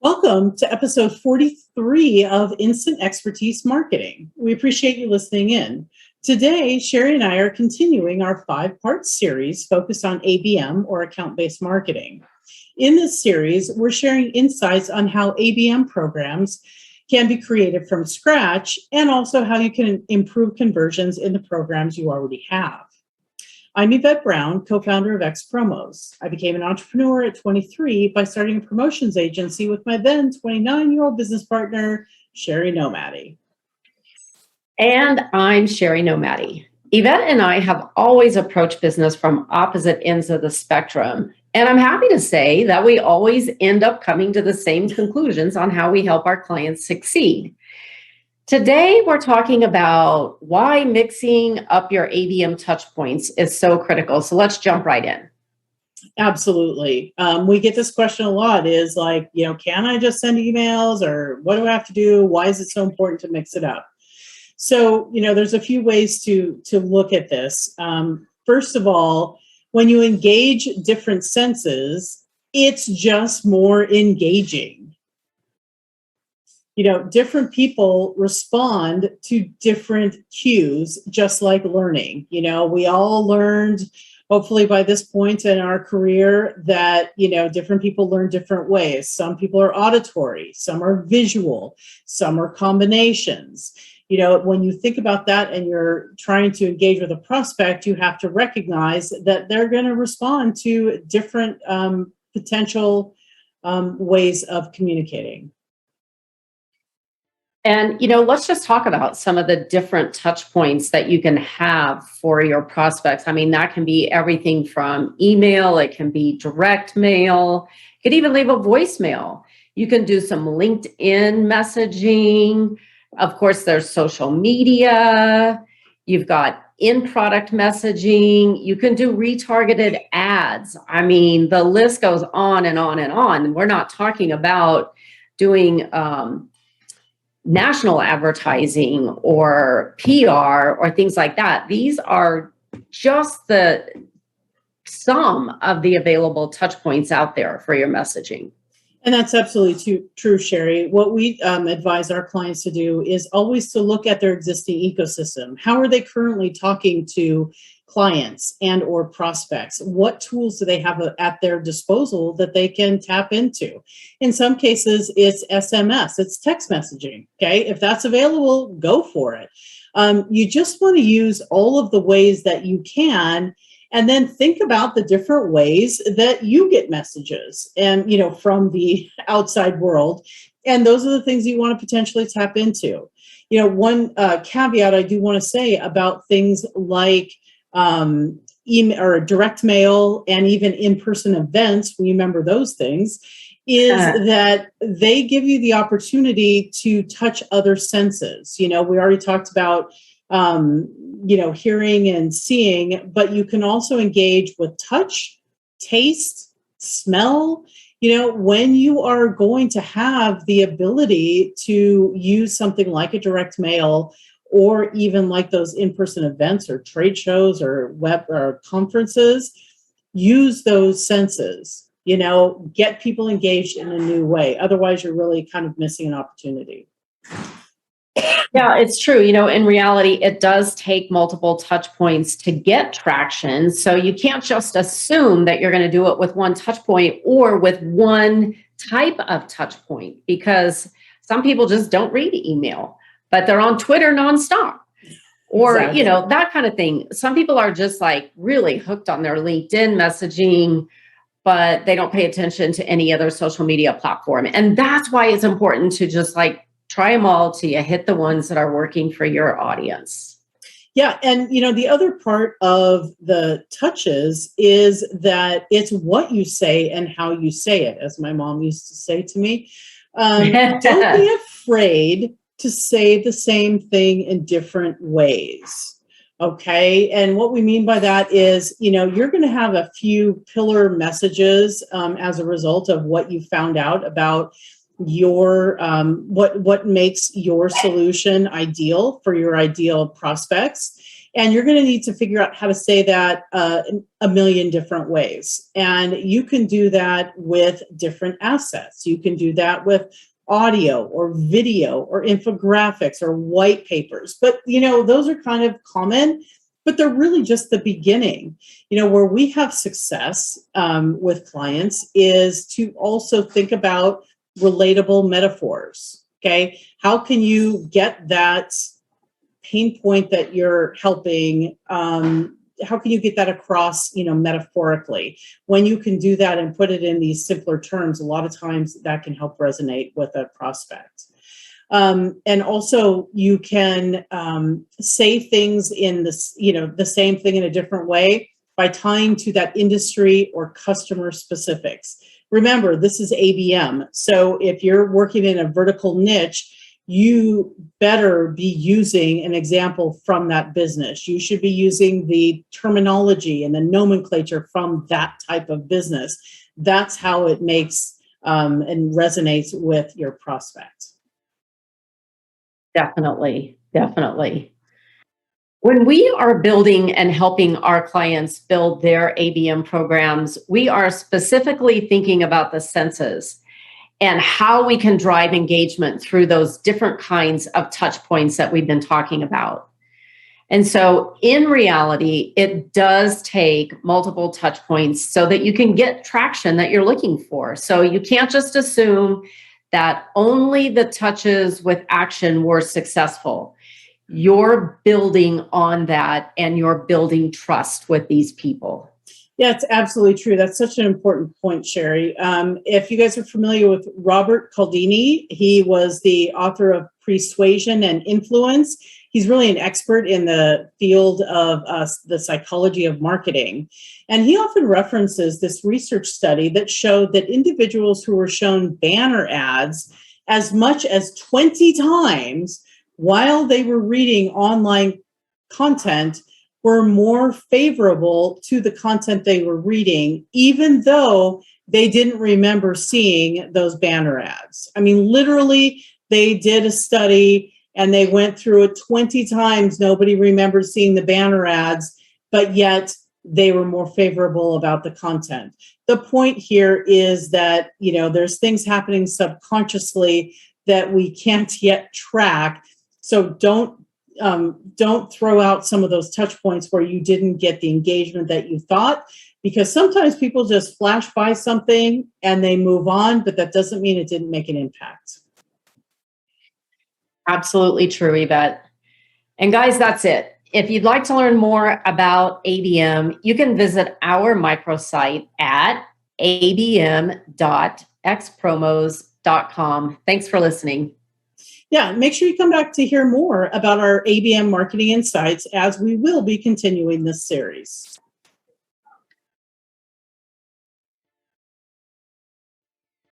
Welcome to episode 43 of Instant Expertise Marketing. We appreciate you listening in. Today, Shari and I are continuing our 5-part series focused on ABM or account-based marketing. In this series, we're sharing insights on how ABM programs can be created from scratch and also how you can improve conversions in the programs you already have. I'm Yvette Brown, co-founder of X Promos. I became an entrepreneur at 23 by starting a promotions agency with my then 29-year-old business partner, Shari Nomadi. And I'm Shari Nomadi. Yvette and I have always approached business from opposite ends of the spectrum. And I'm happy to say that we always end up coming to the same conclusions on how we help our clients succeed. Today, we're talking about why mixing up your ABM touchpoints is so critical. So let's jump right in. Absolutely. We get this question a lot is like, can I just send emails or what do I have to do? Why is it so important to mix it up? So, there's a few ways to look at this. First of all, when you engage different senses, it's just more engaging. Different people respond to different cues, just like learning. We all learned, hopefully by this point in our career, that, different people learn different ways. Some people are auditory, some are visual, some are combinations. When you think about that and you're trying to engage with a prospect, you have to recognize that they're going to respond to different potential ways of communicating. And, let's just talk about some of the different touch points that you can have for your prospects. I mean, that can be everything from email, it can be direct mail, you could even leave a voicemail. You can do some LinkedIn messaging. Of course, there's social media. You've got in-product messaging. You can do retargeted ads. I mean, the list goes on and on and on. We're not talking about doing national advertising or PR or things like that. These are just the some of the available touch points out there for your messaging. And that's absolutely true, Shari. What we advise our clients to do is always to look at their existing ecosystem. How are they currently talking to clients and or prospects? What tools do they have at their disposal that they can tap into? In some cases, it's SMS, it's text messaging. Okay, if that's available, go for it. You just want to use all of the ways that you can, and then think about the different ways that you get messages and, from the outside world. And those are the things you want to potentially tap into. One caveat I do want to say about things like email or direct mail and even in-person events, remember those things, is that they give you the opportunity to touch other senses. We already talked about hearing and seeing, but you can also engage with touch, taste, smell. When you are going to have the ability to use something like a direct mail or even like those in-person events or trade shows or web or conferences, use those senses, get people engaged in a new way. Otherwise, you're really kind of missing an opportunity. Yeah, it's true. In reality, it does take multiple touch points to get traction. So you can't just assume that you're going to do it with one touch point or with one type of touch point, because some people just don't read email, but they're on Twitter nonstop or, Exactly. That kind of thing. Some people are just like really hooked on their LinkedIn messaging, but they don't pay attention to any other social media platform. And that's why it's important to just try them all till you hit the ones that are working for your audience. Yeah. And, the other part of the touches is that it's what you say and how you say it, as my mom used to say to me. Don't be afraid to say the same thing in different ways. Okay. And what we mean by that is, you're going to have a few pillar messages as a result of what you found out about your what makes your solution ideal for your ideal prospects. And you're going to need to figure out how to say that a million different ways. And you can do that with different assets. You can do that with audio or video or infographics or white papers. But, those are kind of common, but they're really just the beginning. Where we have success with clients is to also think about relatable metaphors. Okay. How can you get that pain point that you're helping? How can you get that across, metaphorically? When you can do that and put it in these simpler terms, a lot of times that can help resonate with a prospect. And also you can say things in this, the same thing in a different way by tying to that industry or customer specifics. Remember, this is ABM. So if you're working in a vertical niche, you better be using an example from that business. You should be using the terminology and the nomenclature from that type of business. That's how it makes and resonates with your prospect. Definitely. When we are building and helping our clients build their ABM programs, we are specifically thinking about the senses and how we can drive engagement through those different kinds of touch points that we've been talking about. And so in reality, it does take multiple touch points so that you can get traction that you're looking for. So you can't just assume that only the touches with action were successful. You're building on that and you're building trust with these people. Yeah, it's absolutely true. That's such an important point, Shari. If you guys are familiar with Robert Cialdini, he was the author of Persuasion and Influence. He's really an expert in the field of the psychology of marketing. And he often references this research study that showed that individuals who were shown banner ads as much as 20 times while they were reading online content were more favorable to the content they were reading, even though they didn't remember seeing those banner ads. I mean, literally, they did a study and they went through it 20 times. Nobody remembered seeing the banner ads, but yet they were more favorable about the content. The point here is that, there's things happening subconsciously that we can't yet track. So don't throw out some of those touch points where you didn't get the engagement that you thought, because sometimes people just flash by something and they move on, but that doesn't mean it didn't make an impact. Absolutely true, Yvette. And guys, that's it. If you'd like to learn more about ABM, you can visit our microsite at abm.xpromos.com. Thanks for listening. Yeah, make sure you come back to hear more about our ABM marketing insights, as we will be continuing this series.